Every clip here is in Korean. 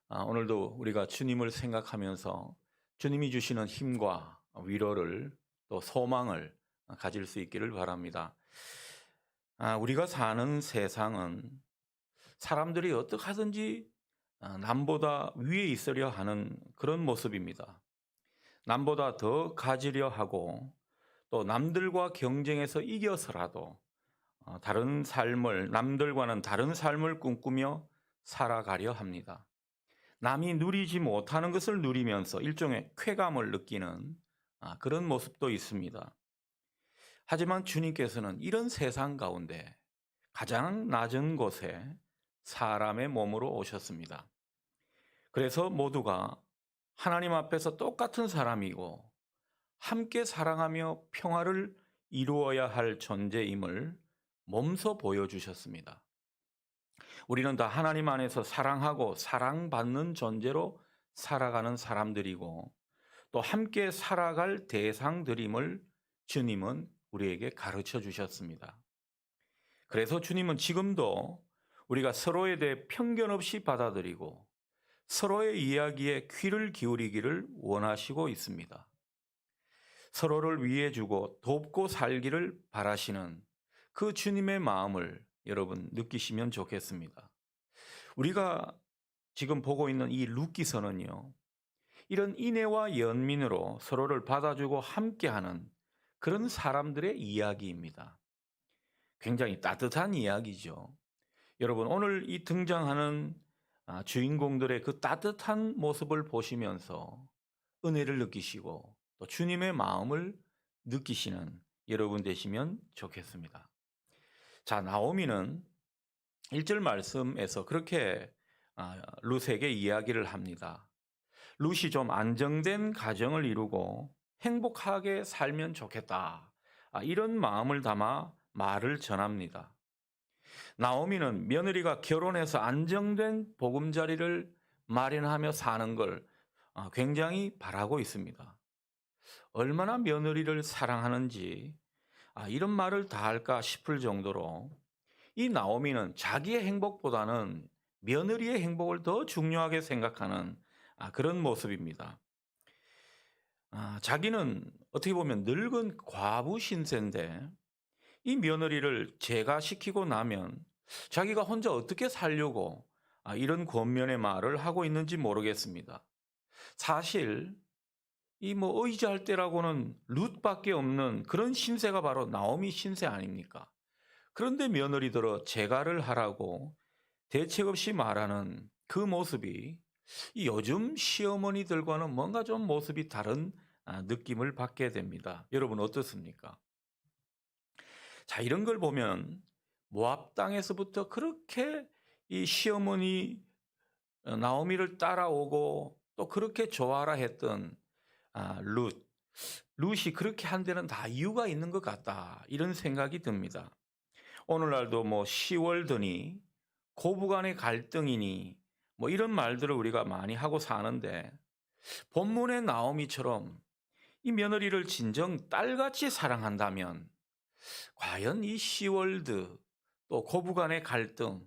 오늘도 우리가 주님을 생각하면서 주님이 주시는 힘과 위로를 또 소망을 가질 수 있기를 바랍니다. 우리가 사는 세상은 사람들이 어떻게 하든지 남보다 위에 있으려 하는 그런 모습입니다. 남보다 더 가지려 하고 또 남들과 경쟁해서 이겨서라도 다른 삶을, 남들과는 다른 삶을 꿈꾸며 살아가려 합니다. 남이 누리지 못하는 것을 누리면서 일종의 쾌감을 느끼는 그런 모습도 있습니다. 하지만 주님께서는 이런 세상 가운데 가장 낮은 곳에 사람의 몸으로 오셨습니다. 그래서 모두가 하나님 앞에서 똑같은 사람이고 함께 사랑하며 평화를 이루어야 할 존재임을 몸소 보여주셨습니다. 우리는 다 하나님 안에서 사랑하고 사랑받는 존재로 살아가는 사람들이고 또 함께 살아갈 대상들임을 주님은 우리에게 가르쳐 주셨습니다. 그래서 주님은 지금도 우리가 서로에 대해 편견 없이 받아들이고 서로의 이야기에 귀를 기울이기를 원하시고 있습니다. 서로를 위해 주고 돕고 살기를 바라시는 그 주님의 마음을 여러분 느끼시면 좋겠습니다. 우리가 지금 보고 있는 이 룻기서는요, 이런 인애와 연민으로 서로를 받아주고 함께하는 그런 사람들의 이야기입니다. 굉장히 따뜻한 이야기죠. 여러분, 오늘 이 등장하는 주인공들의 그 따뜻한 모습을 보시면서 은혜를 느끼시고 또 주님의 마음을 느끼시는 여러분 되시면 좋겠습니다. 자, 나오미는 1절 말씀에서 그렇게 룻에게 이야기를 합니다. 룻이 좀 안정된 가정을 이루고 행복하게 살면 좋겠다. 이런 마음을 담아 말을 전합니다. 나오미는 며느리가 결혼해서 안정된 보금자리를 마련하며 사는 걸 굉장히 바라고 있습니다. 얼마나 며느리를 사랑하는지 이런 말을 다 할까 싶을 정도로 이 나오미는 자기의 행복보다는 며느리의 행복을 더 중요하게 생각하는 그런 모습입니다. 자기는 어떻게 보면 늙은 과부 신세인데 이 며느리를 제가시키고 나면 자기가 혼자 어떻게 살려고 이런 권면의 말을 하고 있는지 모르겠습니다. 사실 이 뭐 의지할 때라고는 룻밖에 없는 그런 신세가 바로 나오미 신세 아닙니까? 그런데 며느리들어 제가를 하라고 대책 없이 말하는 그 모습이 이 요즘 시어머니들과는 뭔가 좀 모습이 다른 느낌을 받게 됩니다. 여러분 어떻습니까? 자, 이런 걸 보면 모압 땅에서부터 그렇게 이 시어머니 나오미를 따라오고 또 그렇게 좋아라 했던 룻, 룻이 그렇게 한 데는 다 이유가 있는 것 같다. 이런 생각이 듭니다. 오늘날도 뭐 시월드니 고부간의 갈등이니 뭐 이런 말들을 우리가 많이 하고 사는데 본문의 나오미처럼 이 며느리를 진정 딸같이 사랑한다면 과연 이 시월드 또 고부간의 갈등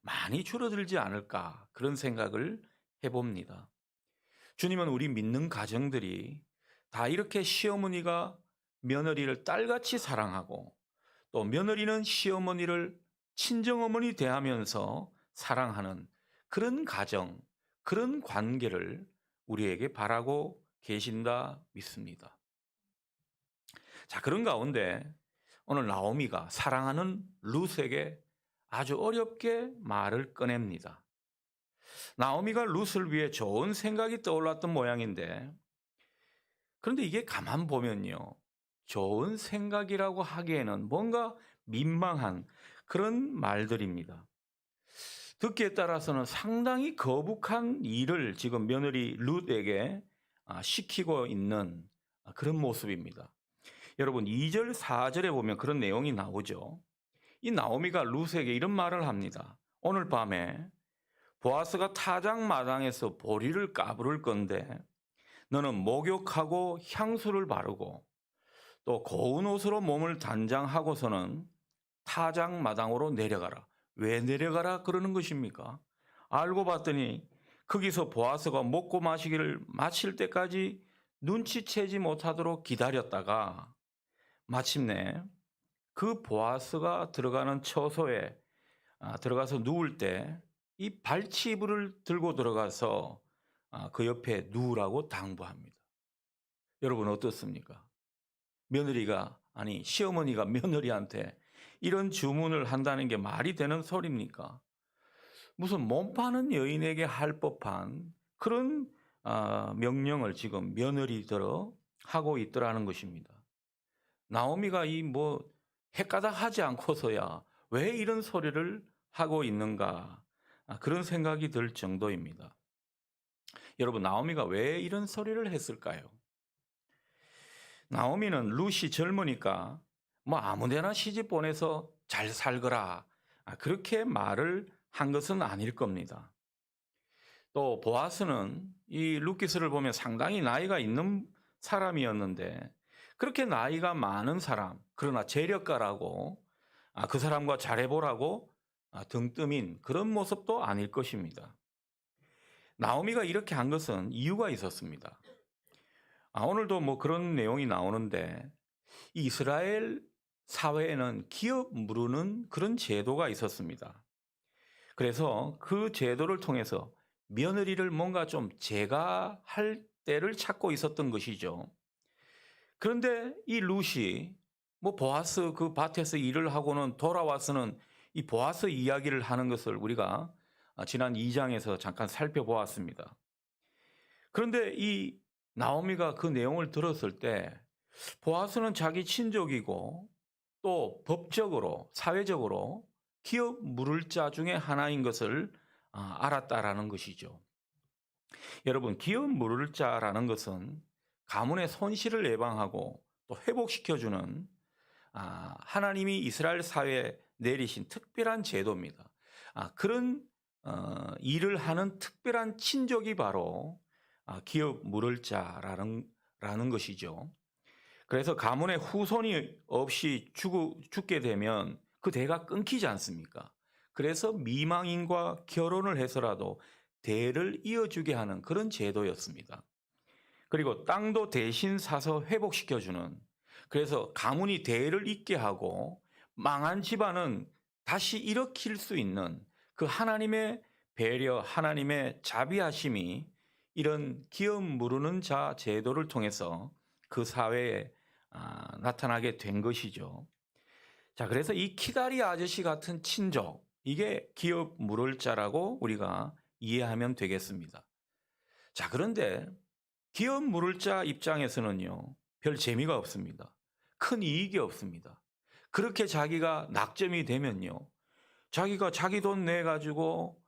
많이 줄어들지 않을까 그런 생각을 해봅니다. 주님은 우리 믿는 가정들이 다 이렇게 시어머니가 며느리를 딸같이 사랑하고 또 며느리는 시어머니를 친정어머니 대하면서 사랑하는 그런 가정, 그런 관계를 우리에게 바라고 계신다 믿습니다. 자, 그런 가운데 오늘 나오미가 사랑하는 룻에게 아주 어렵게 말을 꺼냅니다. 나오미가 룻을 위해 좋은 생각이 떠올랐던 모양인데 그런데 이게 가만 보면요. 좋은 생각이라고 하기에는 뭔가 민망한 그런 말들입니다. 듣기에 따라서는 상당히 거북한 일을 지금 며느리 룻에게 시키고 있는 그런 모습입니다. 여러분 2절 4절에 보면 그런 내용이 나오죠. 이 나오미가 룻에게 이런 말을 합니다. 오늘 밤에 보아스가 타작 마당에서 보리를 까부를 건데 너는 목욕하고 향수를 바르고 또 고운 옷으로 몸을 단장하고서는 타작 마당으로 내려가라. 왜 내려가라 그러는 것입니까? 알고 봤더니 거기서 보아스가 먹고 마시기를 마칠 때까지 눈치채지 못하도록 기다렸다가 마침내 그 보아스가 들어가는 처소에 들어가서 누울 때 이 발치이불을 들고 들어가서 그 옆에 누우라고 당부합니다. 여러분 어떻습니까? 며느리가 아니 시어머니가 며느리한테 이런 주문을 한다는 게 말이 되는 소리입니까? 무슨 몸 파는 여인에게 할 법한 그런 명령을 지금 며느리들어 하고 있더라는 것입니다. 나오미가 이 뭐 헷가닥하지 않고서야 왜 이런 소리를 하고 있는가 그런 생각이 들 정도입니다. 여러분 나오미가 왜 이런 소리를 했을까요? 나오미는 룻이 젊으니까 뭐 아무데나 시집 보내서 잘 살거라 그렇게 말을 한 것은 아닐 겁니다. 또 보아스는 이 룻기스를 보면 상당히 나이가 있는 사람이었는데 그렇게 나이가 많은 사람 그러나 재력가라고 그 사람과 잘해보라고 등 뜨민 그런 모습도 아닐 것입니다. 나오미가 이렇게 한 것은 이유가 있었습니다. 오늘도 뭐 그런 내용이 나오는데 이 이스라엘 사회에는 기업 무르는 그런 제도가 있었습니다. 그래서 그 제도를 통해서 며느리를 뭔가 좀 제가할 때를 찾고 있었던 것이죠. 그런데 이 룻이 뭐 보아스 그 밭에서 일을 하고는 돌아와서는 이 보아스 이야기를 하는 것을 우리가 지난 2장에서 잠깐 살펴보았습니다. 그런데 이 나오미가 그 내용을 들었을 때 보아스는 자기 친족이고 또 법적으로 사회적으로 기업 물을 자 중에 하나인 것을 알았다라는 것이죠. 여러분 기업 물을 자라는 것은 가문의 손실을 예방하고 또 회복시켜주는 하나님이 이스라엘 사회에 내리신 특별한 제도입니다. 그런 일을 하는 특별한 친족이 바로 기업 물을 자라는 것이죠. 그래서 가문의 후손이 없이 죽게 되면 그 대가 끊기지 않습니까? 그래서 미망인과 결혼을 해서라도 대를 이어주게 하는 그런 제도였습니다. 그리고 땅도 대신 사서 회복시켜주는, 그래서 가문이 대를 잇게 하고 망한 집안은 다시 일으킬 수 있는 그 하나님의 배려, 하나님의 자비하심이 이런 기업 무르는 자 제도를 통해서 그 사회에 나타나게 된 것이죠. 자, 그래서 이 키다리 아저씨 같은 친족, 이게 기업 물을 자라고 우리가 이해하면 되겠습니다. 자, 그런데 기업 물을 자 입장에서는요, 별 재미가 없습니다. 큰 이익이 없습니다. 그렇게 자기가 낙점이 되면요, 자기가 자기 돈 내가지고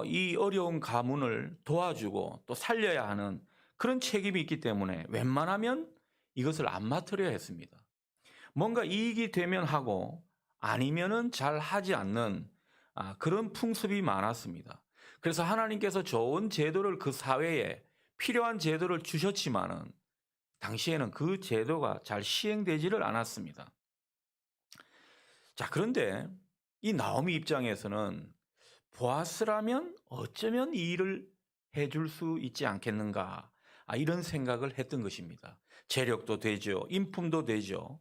이 어려운 가문을 도와주고 또 살려야 하는 그런 책임이 있기 때문에 웬만하면 이것을 안 맡으려 했습니다. 뭔가 이익이 되면 하고 아니면은 잘 하지 않는 그런 풍습이 많았습니다. 그래서 하나님께서 좋은 제도를 그 사회에 필요한 제도를 주셨지만은 당시에는 그 제도가 잘 시행되지를 않았습니다. 자, 그런데 이 나오미 입장에서는 보아스라면 어쩌면 이 일을 해줄 수 있지 않겠는가 이런 생각을 했던 것입니다. 재력도 되죠. 인품도 되죠.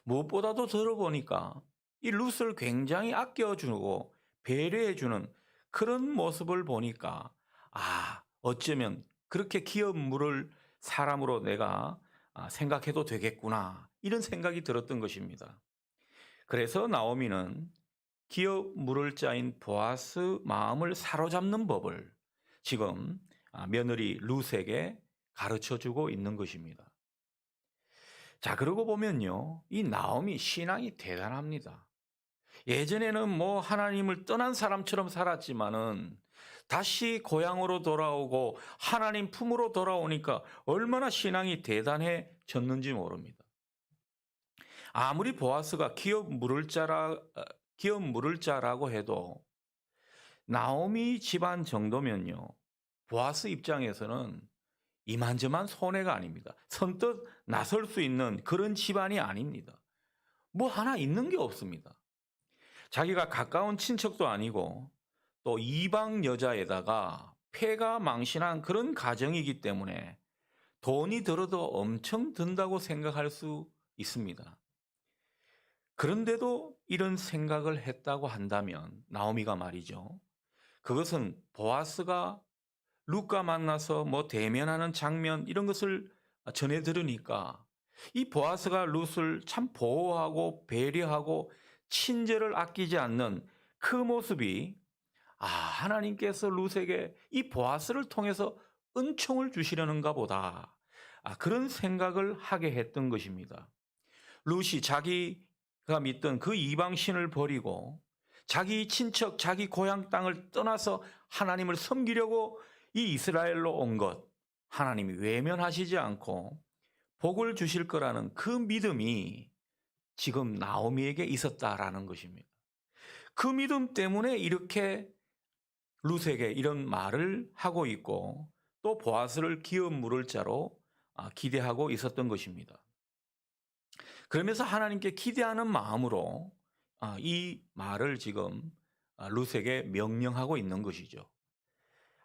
무엇보다도 들어보니까 이 룻을 굉장히 아껴주고 배려해주는 그런 모습을 보니까 어쩌면 그렇게 기업 물을 사람으로 내가 생각해도 되겠구나 이런 생각이 들었던 것입니다. 그래서 나오미는 기업 물을 자인 보아스 마음을 사로잡는 법을 지금 며느리 룻에게 가르쳐주고 있는 것입니다. 자, 그러고 보면요, 이 나오미 신앙이 대단합니다. 예전에는 뭐 하나님을 떠난 사람처럼 살았지만은 다시 고향으로 돌아오고 하나님 품으로 돌아오니까 얼마나 신앙이 대단해졌는지 모릅니다. 아무리 보아스가 기업 물을 자라고 해도 나오미 집안 정도면요, 보아스 입장에서는 이만저만 손해가 아닙니다. 선뜻 나설 수 있는 그런 집안이 아닙니다. 뭐 하나 있는 게 없습니다. 자기가 가까운 친척도 아니고 또 이방 여자에다가 폐가 망신한 그런 가정이기 때문에 돈이 들어도 엄청 든다고 생각할 수 있습니다. 그런데도 이런 생각을 했다고 한다면 나오미가 말이죠. 그것은 보아스가 룻과 만나서 뭐 대면하는 장면 이런 것을 전해 들으니까 이 보아스가 룻을 참 보호하고 배려하고 친절을 아끼지 않는 그 모습이 하나님께서 룻에게 이 보아스를 통해서 은총을 주시려는가 보다. 그런 생각을 하게 했던 것입니다. 룻이 자기가 믿던 그 이방신을 버리고 자기 친척, 자기 고향 땅을 떠나서 하나님을 섬기려고 이 이스라엘로 온 것, 하나님이 외면하시지 않고 복을 주실 거라는 그 믿음이 지금 나오미에게 있었다라는 것입니다. 그 믿음 때문에 이렇게 룻에게 이런 말을 하고 있고 또 보아스를 기업 물을 자로 기대하고 있었던 것입니다. 그러면서 하나님께 기대하는 마음으로 이 말을 지금 룻에게 명령하고 있는 것이죠.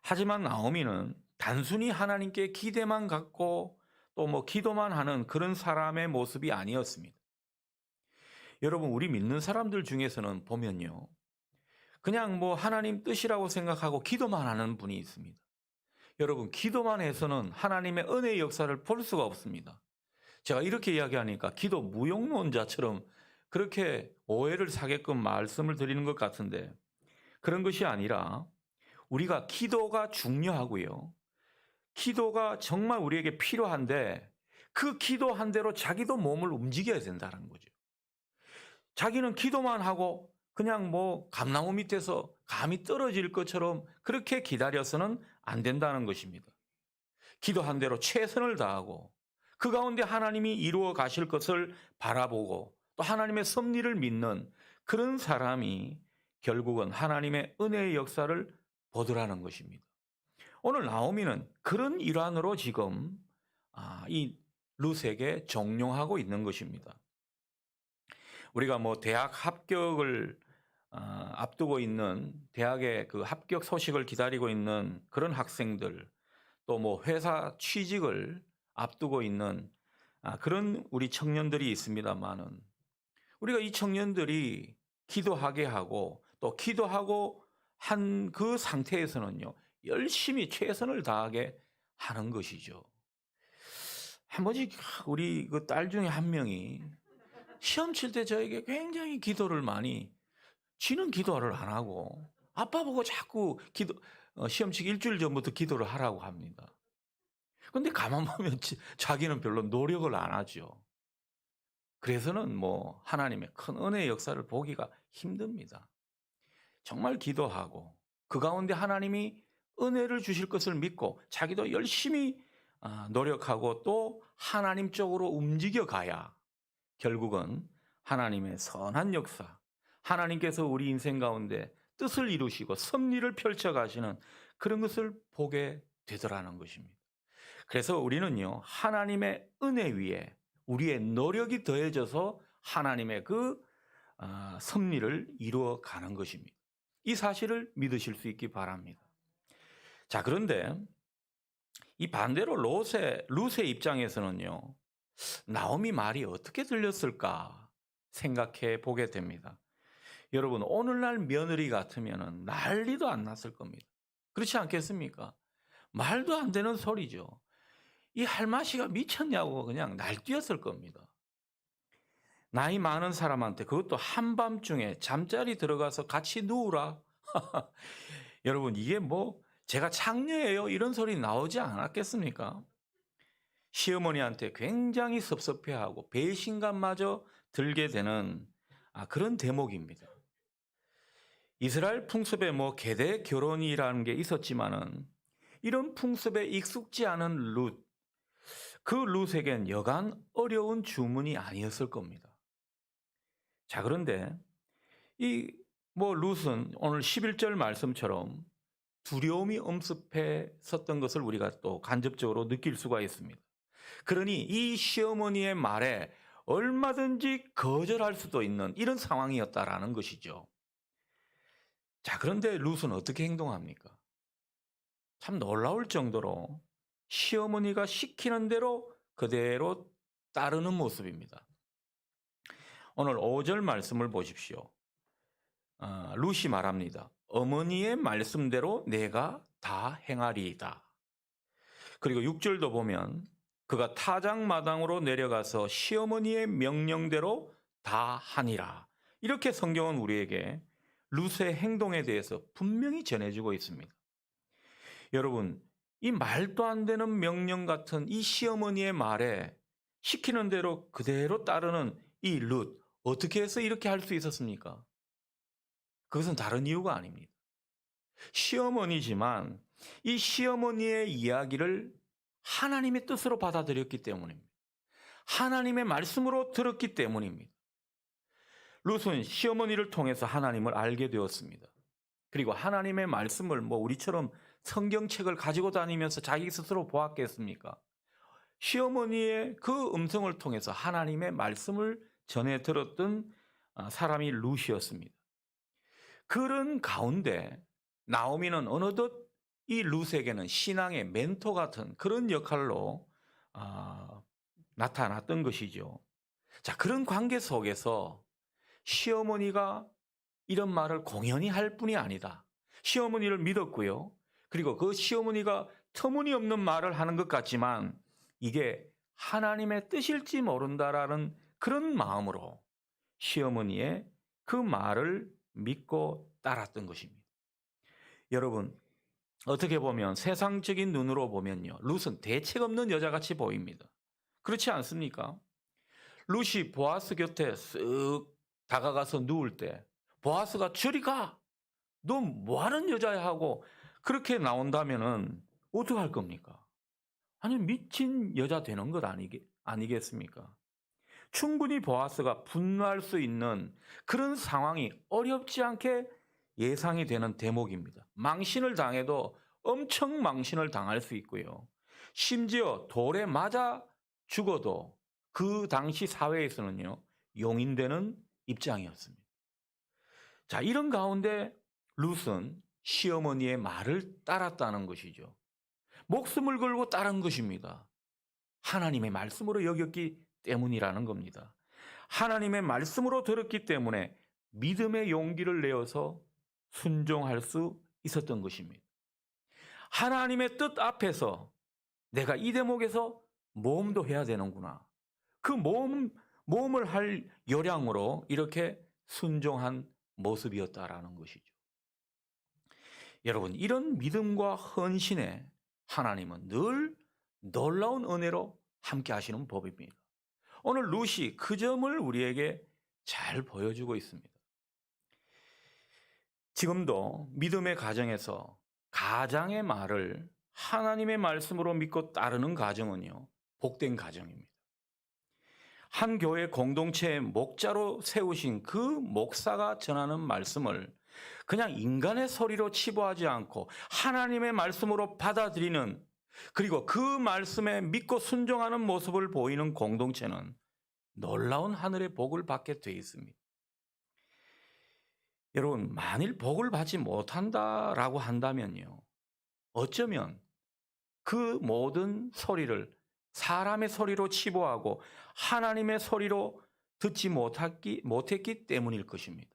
하지만 나오미는 단순히 하나님께 기대만 갖고 또 뭐 기도만 하는 그런 사람의 모습이 아니었습니다. 여러분, 우리 믿는 사람들 중에서는 보면요, 그냥 뭐 하나님 뜻이라고 생각하고 기도만 하는 분이 있습니다. 여러분, 기도만 해서는 하나님의 은혜의 역사를 볼 수가 없습니다. 제가 이렇게 이야기하니까 기도 무용론자처럼 그렇게 오해를 사게끔 말씀을 드리는 것 같은데, 그런 것이 아니라 우리가 기도가 중요하고요. 기도가 정말 우리에게 필요한데 그 기도한 대로 자기도 몸을 움직여야 된다는 거죠. 자기는 기도만 하고 그냥 뭐 감나무 밑에서 감이 떨어질 것처럼 그렇게 기다려서는 안 된다는 것입니다. 기도한 대로 최선을 다하고 그 가운데 하나님이 이루어 가실 것을 바라보고 또 하나님의 섭리를 믿는 그런 사람이 결국은 하나님의 은혜의 역사를 보더라는 것입니다. 오늘 나오미는 그런 일환으로 지금 이 룻에게 종용하고 있는 것입니다. 우리가 뭐 대학 합격을 앞두고 있는 대학의 그 합격 소식을 기다리고 있는 그런 학생들, 또 뭐 회사 취직을 앞두고 있는 그런 우리 청년들이 있습니다만은 우리가 이 청년들이 기도하게 하고 또 기도하고 한 그 상태에서는요, 열심히 최선을 다하게 하는 것이죠. 한 번씩 우리 그 딸 중에 한 명이 시험 칠 때 저에게 굉장히 기도를 많이, 지는 기도를 안 하고 아빠 보고 자꾸 시험 치기 일주일 전부터 기도를 하라고 합니다. 근데 가만 보면 자기는 별로 노력을 안 하죠. 그래서는 뭐 하나님의 큰 은혜의 역사를 보기가 힘듭니다. 정말 기도하고 그 가운데 하나님이 은혜를 주실 것을 믿고 자기도 열심히 노력하고 또 하나님 쪽으로 움직여 가야 결국은 하나님의 선한 역사, 하나님께서 우리 인생 가운데 뜻을 이루시고 섭리를 펼쳐 가시는 그런 것을 보게 되더라는 것입니다. 그래서 우리는요, 하나님의 은혜 위에 우리의 노력이 더해져서 하나님의 그 섭리를 이루어 가는 것입니다. 이 사실을 믿으실 수 있기 바랍니다. 자, 그런데 이 반대로 룻의 입장에서는요, 나오미 말이 어떻게 들렸을까 생각해 보게 됩니다. 여러분, 오늘날 며느리 같으면 난리도 안 났을 겁니다. 그렇지 않겠습니까? 말도 안 되는 소리죠. 이 할마씨가 미쳤냐고 그냥 날뛰었을 겁니다. 나이 많은 사람한테 그것도 한밤중에 잠자리 들어가서 같이 누우라. 여러분, 이게 뭐 제가 창녀예요 이런 소리 나오지 않았겠습니까? 시어머니한테 굉장히 섭섭해하고 배신감마저 들게 되는 그런 대목입니다. 이스라엘 풍습에 뭐 계대 결혼이라는 게 있었지만은 이런 풍습에 익숙지 않은 그 룻에겐 여간 어려운 주문이 아니었을 겁니다. 자, 그런데 이 뭐 룻은 오늘 11절 말씀처럼 두려움이 엄습했었던 것을 우리가 또 간접적으로 느낄 수가 있습니다. 그러니 이 시어머니의 말에 얼마든지 거절할 수도 있는 이런 상황이었다라는 것이죠. 자, 그런데 룻은 어떻게 행동합니까? 참 놀라울 정도로 시어머니가 시키는 대로 그대로 따르는 모습입니다. 오늘 5절 말씀을 보십시오. 룻이 말합니다. 어머니의 말씀대로 내가 다 행하리이다. 그리고 6절도 보면 그가 타작마당으로 내려가서 시어머니의 명령대로 다 하니라. 이렇게 성경은 우리에게 룻의 행동에 대해서 분명히 전해주고 있습니다. 여러분, 이 말도 안 되는 명령 같은 이 시어머니의 말에 시키는 대로 그대로 따르는 이 룻, 어떻게 해서 이렇게 할 수 있었습니까? 그것은 다른 이유가 아닙니다. 시어머니지만 이 시어머니의 이야기를 하나님의 뜻으로 받아들였기 때문입니다. 하나님의 말씀으로 들었기 때문입니다. 룻은 시어머니를 통해서 하나님을 알게 되었습니다. 그리고 하나님의 말씀을 우리처럼 성경책을 가지고 다니면서 자기 스스로 보았겠습니까? 시어머니의 그 음성을 통해서 하나님의 말씀을 전해 들었던 사람이 룻이었습니다. 그런 가운데 나오미는 어느덧 이 룻에게는 신앙의 멘토 같은 그런 역할로 나타났던 것이죠. 자, 그런 관계 속에서 시어머니가 이런 말을 공연히 할 뿐이 아니다. 시어머니를 믿었고요. 그리고 그 시어머니가 터무니없는 말을 하는 것 같지만 이게 하나님의 뜻일지 모른다라는 그런 마음으로 시어머니의 그 말을 믿고 따랐던 것입니다. 여러분, 어떻게 보면 세상적인 눈으로 보면요, 룻은 대책 없는 여자같이 보입니다. 그렇지 않습니까? 룻이 보아스 곁에 쓱 다가가서 누울 때 보아스가 저리 가! 너 뭐하는 여자야? 하고 그렇게 나온다면은 어떡할 겁니까? 아니, 미친 여자 되는 것 아니겠습니까? 충분히 보아스가 분노할 수 있는 그런 상황이 어렵지 않게 예상이 되는 대목입니다. 망신을 당해도 엄청 망신을 당할 수 있고요. 심지어 돌에 맞아 죽어도 그 당시 사회에서는요, 용인되는 입장이었습니다. 자, 이런 가운데 룻은 시어머니의 말을 따랐다는 것이죠. 목숨을 걸고 따른 것입니다. 하나님의 말씀으로 여겼기 때문이라는 겁니다. 하나님의 말씀으로 들었기 때문에 믿음의 용기를 내어서 순종할 수 있었던 것입니다. 하나님의 뜻 앞에서 내가 이 대목에서 모험도 해야 되는구나. 그 모험을 할 요량으로 이렇게 순종한 모습이었다라는 것이죠. 여러분, 이런 믿음과 헌신에 하나님은 늘 놀라운 은혜로 함께 하시는 법입니다. 오늘 룻이 그 점을 우리에게 잘 보여주고 있습니다. 지금도 믿음의 가정에서 가장의 말을 하나님의 말씀으로 믿고 따르는 가정은요, 복된 가정입니다. 한 교회 공동체의 목자로 세우신 그 목사가 전하는 말씀을 그냥 인간의 소리로 치부하지 않고 하나님의 말씀으로 받아들이는, 그리고 그 말씀에 믿고 순종하는 모습을 보이는 공동체는 놀라운 하늘의 복을 받게 되어 있습니다. 여러분, 만일 복을 받지 못한다라고 한다면요, 어쩌면 그 모든 소리를 사람의 소리로 치부하고 하나님의 소리로 듣지 못했기 때문일 것입니다.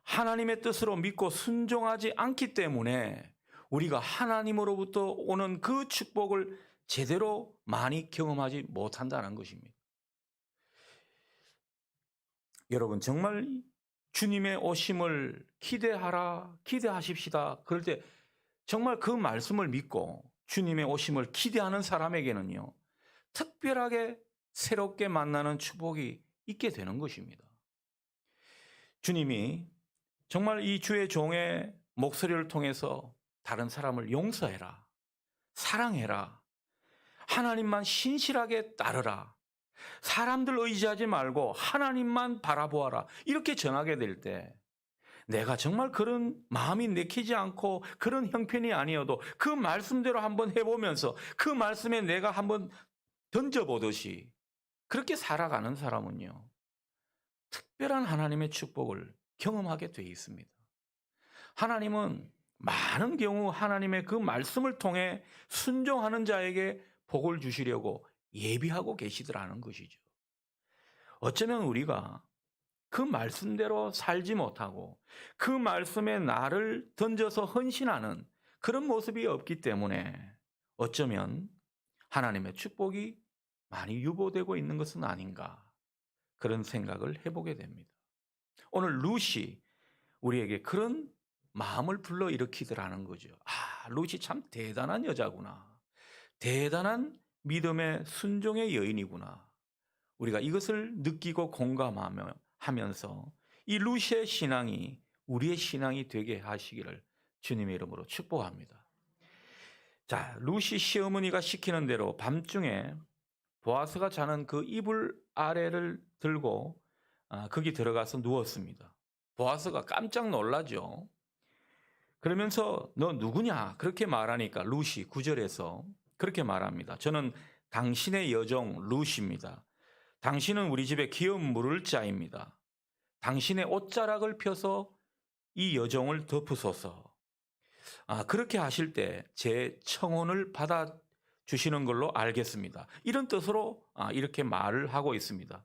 하나님의 뜻으로 믿고 순종하지 않기 때문에 우리가 하나님으로부터 오는 그 축복을 제대로 많이 경험하지 못한다는 것입니다. 여러분, 정말 주님의 오심을 기대하십시다. 그럴 때 정말 그 말씀을 믿고 주님의 오심을 기대하는 사람에게는요, 특별하게 새롭게 만나는 축복이 있게 되는 것입니다. 주님이 정말 이 주의 종의 목소리를 통해서 다른 사람을 용서해라, 사랑해라, 하나님만 신실하게 따르라, 사람들 의지하지 말고 하나님만 바라보아라, 이렇게 전하게 될 때 내가 정말 그런 마음이 내키지 않고 그런 형편이 아니어도 그 말씀대로 한번 해보면서 그 말씀에 내가 한번 던져보듯이 그렇게 살아가는 사람은요, 특별한 하나님의 축복을 경험하게 되어 있습니다. 하나님은 많은 경우 하나님의 그 말씀을 통해 순종하는 자에게 복을 주시려고 예비하고 계시더라는 것이죠. 어쩌면 우리가 그 말씀대로 살지 못하고 그 말씀에 나를 던져서 헌신하는 그런 모습이 없기 때문에 어쩌면 하나님의 축복이 많이 유보되고 있는 것은 아닌가, 그런 생각을 해보게 됩니다. 오늘 룻이 우리에게 그런 마음을 불러일으키더라는 거죠. 아, 룻이 참 대단한 여자구나. 대단한 믿음의 순종의 여인이구나. 우리가 이것을 느끼고 공감하면서 이 룻의 신앙이 우리의 신앙이 되게 하시기를 주님의 이름으로 축복합니다. 자, 룻이 시어머니가 시키는 대로 밤중에 보아스가 자는 그 이불 아래를 들고 거기 들어가서 누웠습니다. 보아스가 깜짝 놀라죠. 그러면서 너 누구냐? 그렇게 말하니까 룻이 9절에서 그렇게 말합니다. 저는 당신의 여종 룻입니다. 당신은 우리 집에 기업 물을 자입니다. 당신의 옷자락을 펴서 이 여종을 덮으소서. 그렇게 하실 때 제 청혼을 받아주시는 걸로 알겠습니다. 이런 뜻으로 이렇게 말을 하고 있습니다.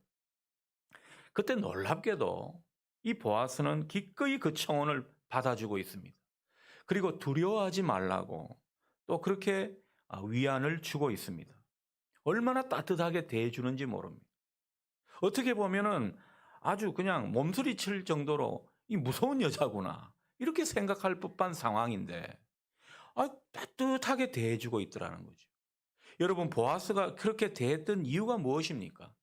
그때 놀랍게도 이 보아스는 기꺼이 그 청혼을 받아주고 있습니다. 그리고 두려워하지 말라고 또 그렇게 위안을 주고 있습니다. 얼마나 따뜻하게 대해주는지 모릅니다. 어떻게 보면은 아주 그냥 몸소리칠 정도로 이 무서운 여자구나 이렇게 생각할 법한 상황인데 따뜻하게 대해주고 있더라는 거죠. 여러분, 보아스가 그렇게 대했던 이유가 무엇입니까?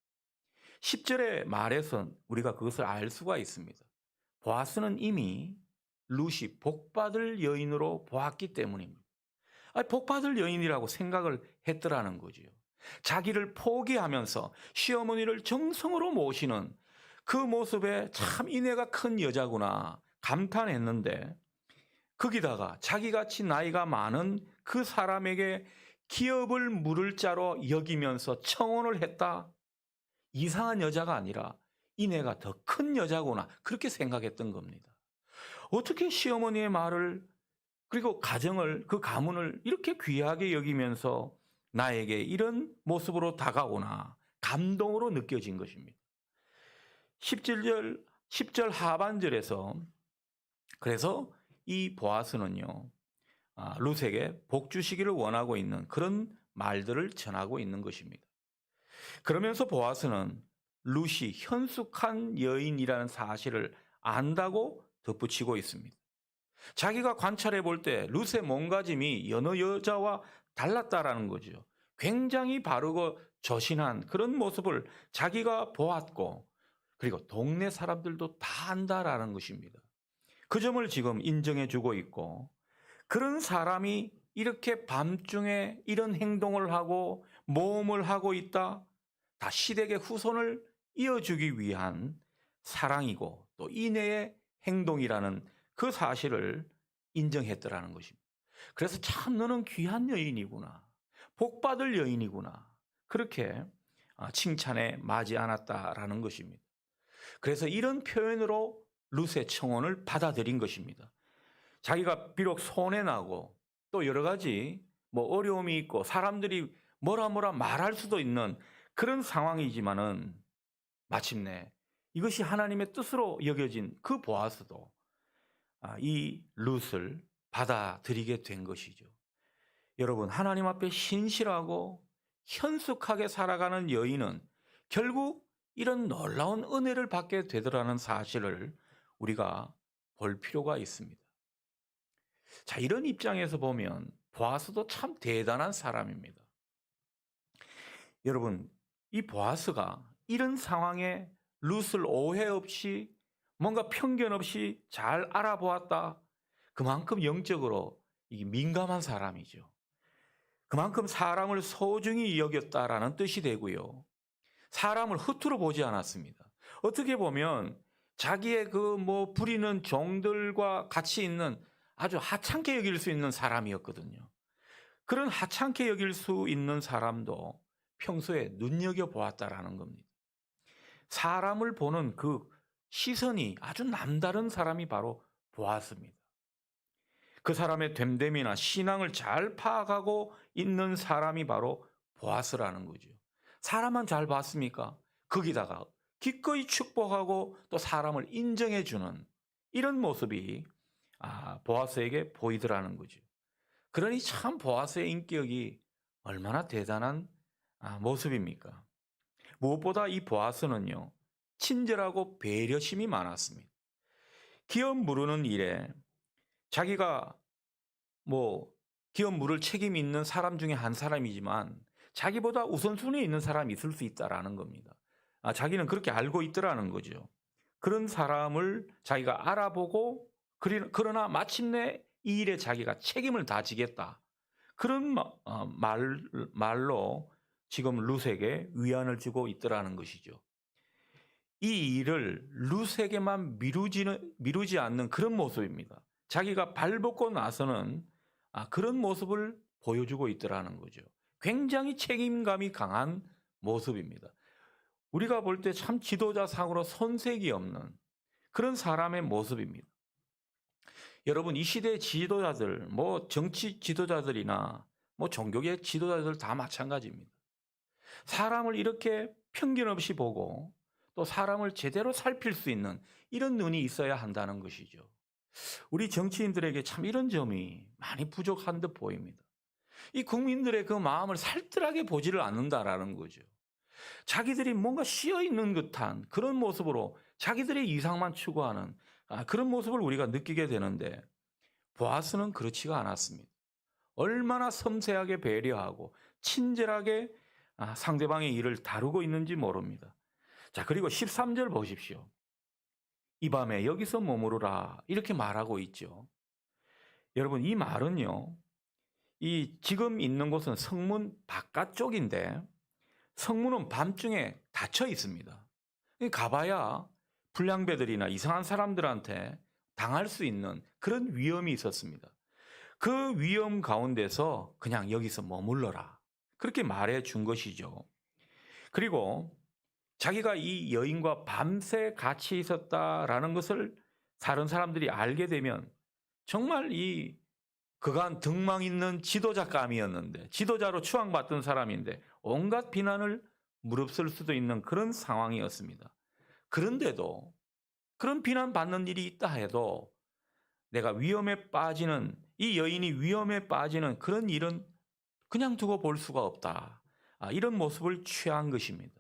10절의 말에서 우리가 그것을 알 수가 있습니다. 보아스는 이미 룻이 복받을 여인으로 보았기 때문입니다. 복받을 여인이라고 생각을 했더라는 거지요. 자기를 포기하면서 시어머니를 정성으로 모시는 그 모습에 참 인애가 큰 여자구나 감탄했는데, 거기다가 자기같이 나이가 많은 그 사람에게 기업을 물을 자로 여기면서 청혼을 했다. 이상한 여자가 아니라 인애가 더 큰 여자구나 그렇게 생각했던 겁니다. 어떻게 시어머니의 말을 그리고 가정을 그 가문을 이렇게 귀하게 여기면서 나에게 이런 모습으로 다가오나 감동으로 느껴진 것입니다. 10절 하반절에서 그래서 이 보아스는요 룻에게 복 주시기를 원하고 있는 그런 말들을 전하고 있는 것입니다. 그러면서 보아스는 룻이 현숙한 여인이라는 사실을 안다고 덧붙이고 있습니다. 자기가 관찰해 볼 때 룻의 몸가짐이 여느 여자와 달랐다라는 거죠. 굉장히 바르고 조신한 그런 모습을 자기가 보았고 그리고 동네 사람들도 다 안다라는 것입니다. 그 점을 지금 인정해 주고 있고, 그런 사람이 이렇게 밤중에 이런 행동을 하고 모험을 하고 있다, 다 시댁의 후손을 이어주기 위한 사랑이고 또 인애의 행동이라는 그 사실을 인정했더라는 것입니다. 그래서 참 너는 귀한 여인이구나, 복받을 여인이구나 그렇게 칭찬에 마지 않았다라는 것입니다. 그래서 이런 표현으로 룻의 청혼을 받아들인 것입니다. 자기가 비록 손해나고 또 여러 가지 어려움이 있고 사람들이 뭐라 말할 수도 있는 그런 상황이지만은 마침내 이것이 하나님의 뜻으로 여겨진 그 보아스도 이 룻을 받아들이게 된 것이죠. 여러분, 하나님 앞에 신실하고 현숙하게 살아가는 여인은 결국 이런 놀라운 은혜를 받게 되더라는 사실을 우리가 볼 필요가 있습니다. 자, 이런 입장에서 보면 보아스도 참 대단한 사람입니다. 여러분, 이 보아스가 이런 상황에 룻을 오해 없이 뭔가 편견 없이 잘 알아보았다. 그만큼 영적으로 민감한 사람이죠. 그만큼 사람을 소중히 여겼다라는 뜻이 되고요. 사람을 허투루 보지 않았습니다. 어떻게 보면 자기의 부리는 종들과 같이 있는 아주 하찮게 여길 수 있는 사람이었거든요. 그런 하찮게 여길 수 있는 사람도 평소에 눈여겨보았다라는 겁니다. 사람을 보는 그 시선이 아주 남다른 사람이 바로 보았습니다. 그 사람의 됨됨이나 신앙을 잘 파악하고 있는 사람이 바로 보아스라는 거죠. 사람만 잘 봤습니까? 거기다가 기꺼이 축복하고 또 사람을 인정해 주는 이런 모습이 보아스에게 보이더라는 거죠. 그러니 참 보아스의 인격이 얼마나 대단한 모습입니까? 무엇보다 이 보아스는요, 친절하고 배려심이 많았습니다. 기업 무르는 일에 자기가 뭐 기업 물을 책임 있는 사람 중에 한 사람이지만 자기보다 우선순위에 있는 사람이 있을 수 있다라는 겁니다. 자기는 그렇게 알고 있더라는 거죠. 그런 사람을 자기가 알아보고 그러나 마침내 이 일에 자기가 책임을 다지겠다. 그런 말로 지금 룻에게 위안을 주고 있더라는 것이죠. 이 일을 룻에게만 미루지 않는 그런 모습입니다. 자기가 발벗고 나서는 그런 모습을 보여주고 있더라는 거죠. 굉장히 책임감이 강한 모습입니다. 우리가 볼 때 참 지도자상으로 손색이 없는 그런 사람의 모습입니다. 여러분, 이 시대의 지도자들, 뭐 정치 지도자들이나 뭐 종교계 지도자들 다 마찬가지입니다. 사람을 이렇게 편견 없이 보고 또 사람을 제대로 살필 수 있는 이런 눈이 있어야 한다는 것이죠. 우리 정치인들에게 참 이런 점이 많이 부족한 듯 보입니다. 이 국민들의 그 마음을 살뜰하게 보지를 않는다라는 거죠. 자기들이 뭔가 씌어 있는 듯한 그런 모습으로 자기들의 이상만 추구하는 그런 모습을 우리가 느끼게 되는데 보아스는 그렇지가 않았습니다. 얼마나 섬세하게 배려하고 친절하게 상대방의 일을 다루고 있는지 모릅니다. 자, 그리고 13절 보십시오. 이 밤에 여기서 머무르라 이렇게 말하고 있죠. 여러분, 이 말은요, 이 지금 있는 곳은 성문 바깥쪽인데 성문은 밤중에 닫혀 있습니다. 가봐야 불량배들이나 이상한 사람들한테 당할 수 있는 그런 위험이 있었습니다. 그 위험 가운데서 그냥 여기서 머물러라 그렇게 말해 준 것이죠. 그리고 자기가 이 여인과 밤새 같이 있었다라는 것을 다른 사람들이 알게 되면 정말 이 그간 등망 있는 지도자감이었는데 지도자로 추앙받던 사람인데 온갖 비난을 무릅쓸 수도 있는 그런 상황이었습니다. 그런데도 그런 비난받는 일이 있다 해도 내가 위험에 빠지는 이 여인이 위험에 빠지는 그런 일은 그냥 두고 볼 수가 없다. 이런 모습을 취한 것입니다.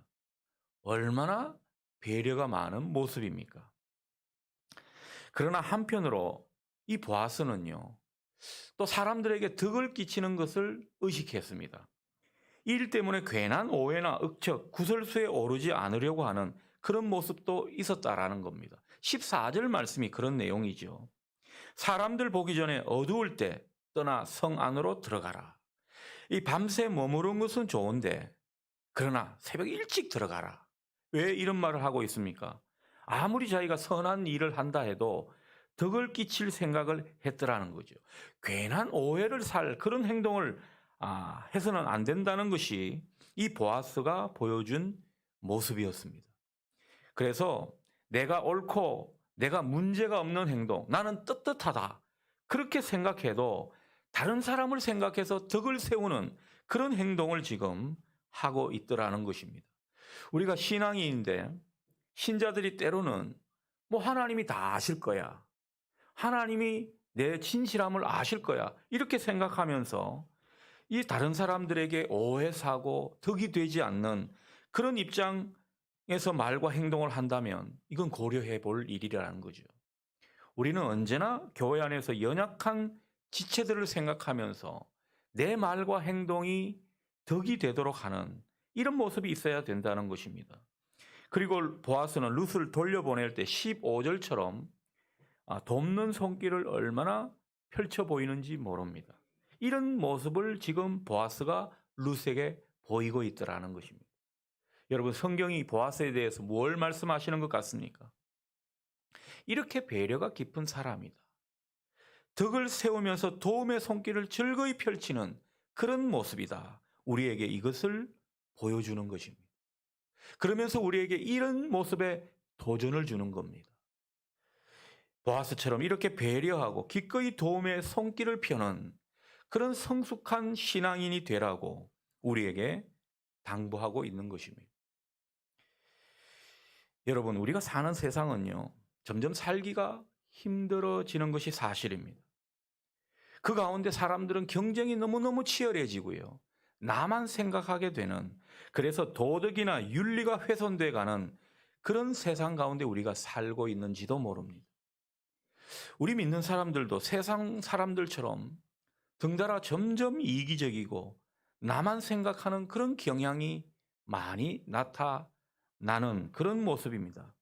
얼마나 배려가 많은 모습입니까? 그러나 한편으로 이 보아스는요, 또 사람들에게 덕을 끼치는 것을 의식했습니다. 이 일 때문에 괜한 오해나 억척, 구설수에 오르지 않으려고 하는 그런 모습도 있었다라는 겁니다. 14절 말씀이 그런 내용이죠. 사람들 보기 전에 어두울 때 떠나 성 안으로 들어가라. 이 밤새 머무른 것은 좋은데 그러나 새벽 일찍 들어가라. 왜 이런 말을 하고 있습니까? 아무리 자기가 선한 일을 한다 해도 덕을 끼칠 생각을 했더라는 거죠. 괜한 오해를 살 그런 행동을 해서는 안 된다는 것이 이 보아스가 보여준 모습이었습니다. 그래서 내가 옳고 내가 문제가 없는 행동, 나는 떳떳하다. 그렇게 생각해도 다른 사람을 생각해서 덕을 세우는 그런 행동을 지금 하고 있더라는 것입니다. 우리가 신앙인인데 신자들이 때로는 뭐 하나님이 다 아실 거야. 하나님이 내 진실함을 아실 거야. 이렇게 생각하면서 이 다른 사람들에게 오해 사고 덕이 되지 않는 그런 입장에서 말과 행동을 한다면 이건 고려해 볼 일이라는 거죠. 우리는 언제나 교회 안에서 연약한 지체들을 생각하면서 내 말과 행동이 덕이 되도록 하는 이런 모습이 있어야 된다는 것입니다. 그리고 보아스는 룻을 돌려보낼 때 15절처럼 돕는 손길을 얼마나 펼쳐 보이는지 모릅니다. 이런 모습을 지금 보아스가 룻에게 보이고 있더라는 것입니다. 여러분, 성경이 보아스에 대해서 뭘 말씀하시는 것 같습니까? 이렇게 배려가 깊은 사람이다. 덕을 세우면서 도움의 손길을 즐거이 펼치는 그런 모습이다. 우리에게 이것을 보여주는 것입니다. 그러면서 우리에게 이런 모습에 도전을 주는 겁니다. 보아스처럼 이렇게 배려하고 기꺼이 도움의 손길을 펴는 그런 성숙한 신앙인이 되라고 우리에게 당부하고 있는 것입니다. 여러분, 우리가 사는 세상은요, 점점 살기가 힘들어지는 것이 사실입니다. 그 가운데 사람들은 경쟁이 너무너무 치열해지고요. 나만 생각하게 되는, 그래서 도덕이나 윤리가 훼손돼 가는 그런 세상 가운데 우리가 살고 있는지도 모릅니다. 우리 믿는 사람들도 세상 사람들처럼 덩달아 점점 이기적이고 나만 생각하는 그런 경향이 많이 나타나는 그런 모습입니다.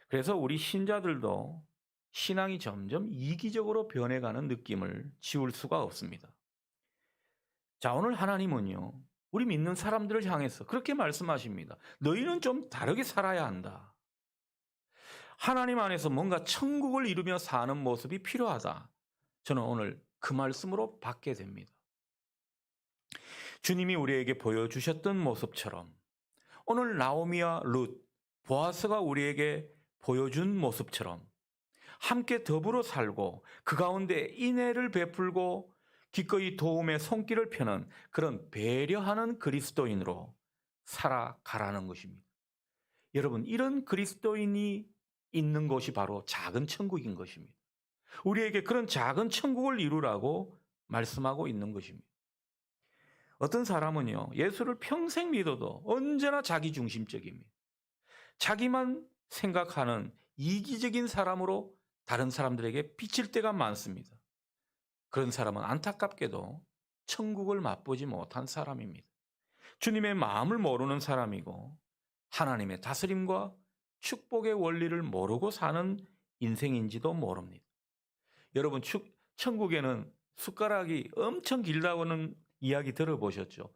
그래서 우리 신자들도 신앙이 점점 이기적으로 변해가는 느낌을 지울 수가 없습니다. 자, 오늘 하나님은요, 우리 믿는 사람들을 향해서 그렇게 말씀하십니다. 너희는 좀 다르게 살아야 한다. 하나님 안에서 뭔가 천국을 이루며 사는 모습이 필요하다. 저는 오늘 그 말씀으로 받게 됩니다. 주님이 우리에게 보여주셨던 모습처럼 오늘 나오미와 룻, 보아스가 우리에게 보여준 모습처럼 함께 더불어 살고 그 가운데 인애를 베풀고 기꺼이 도움의 손길을 펴는 그런 배려하는 그리스도인으로 살아가라는 것입니다. 여러분, 이런 그리스도인이 있는 곳이 바로 작은 천국인 것입니다. 우리에게 그런 작은 천국을 이루라고 말씀하고 있는 것입니다. 어떤 사람은요, 예수를 평생 믿어도 언제나 자기 중심적입니다. 자기만 생각하는 이기적인 사람으로 다른 사람들에게 비칠 때가 많습니다. 그런 사람은 안타깝게도 천국을 맛보지 못한 사람입니다. 주님의 마음을 모르는 사람이고 하나님의 다스림과 축복의 원리를 모르고 사는 인생인지도 모릅니다. 여러분, 천국에는 숟가락이 엄청 길다고는 이야기 들어보셨죠?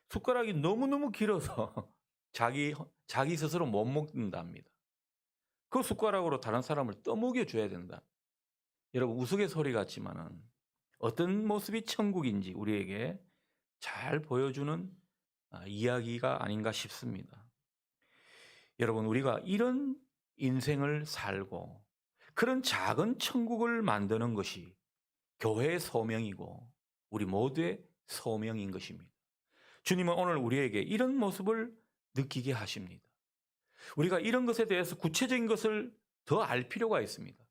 숟가락이 너무너무 길어서 자기 스스로 못 먹는답니다. 그 숟가락으로 다른 사람을 떠먹여 줘야 된다. 여러분, 우스갯소리 같지만은 어떤 모습이 천국인지 우리에게 잘 보여주는 이야기가 아닌가 싶습니다. 여러분, 우리가 이런 인생을 살고 그런 작은 천국을 만드는 것이 교회의 소명이고 우리 모두의 소명인 것입니다. 주님은 오늘 우리에게 이런 모습을 느끼게 하십니다. 우리가 이런 것에 대해서 구체적인 것을 더 알 필요가 있습니다.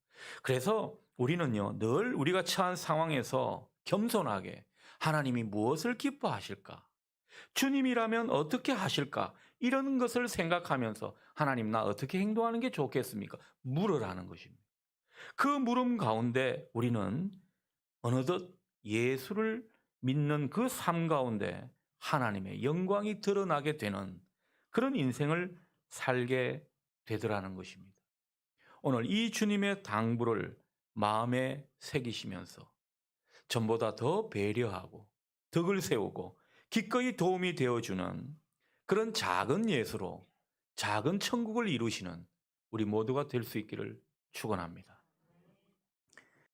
그래서 우리는요, 늘 우리가 처한 상황에서 겸손하게 하나님이 무엇을 기뻐하실까? 주님이라면 어떻게 하실까? 이런 것을 생각하면서 하나님, 나 어떻게 행동하는 게 좋겠습니까? 물으라는 것입니다. 그 물음 가운데 우리는 어느덧 예수를 믿는 그 삶 가운데 하나님의 영광이 드러나게 되는 그런 인생을 살게 되더라는 것입니다. 오늘 이 주님의 당부를 마음에 새기시면서 전보다 더 배려하고 덕을 세우고 기꺼이 도움이 되어주는 그런 작은 예수로 작은 천국을 이루시는 우리 모두가 될 수 있기를 축원합니다.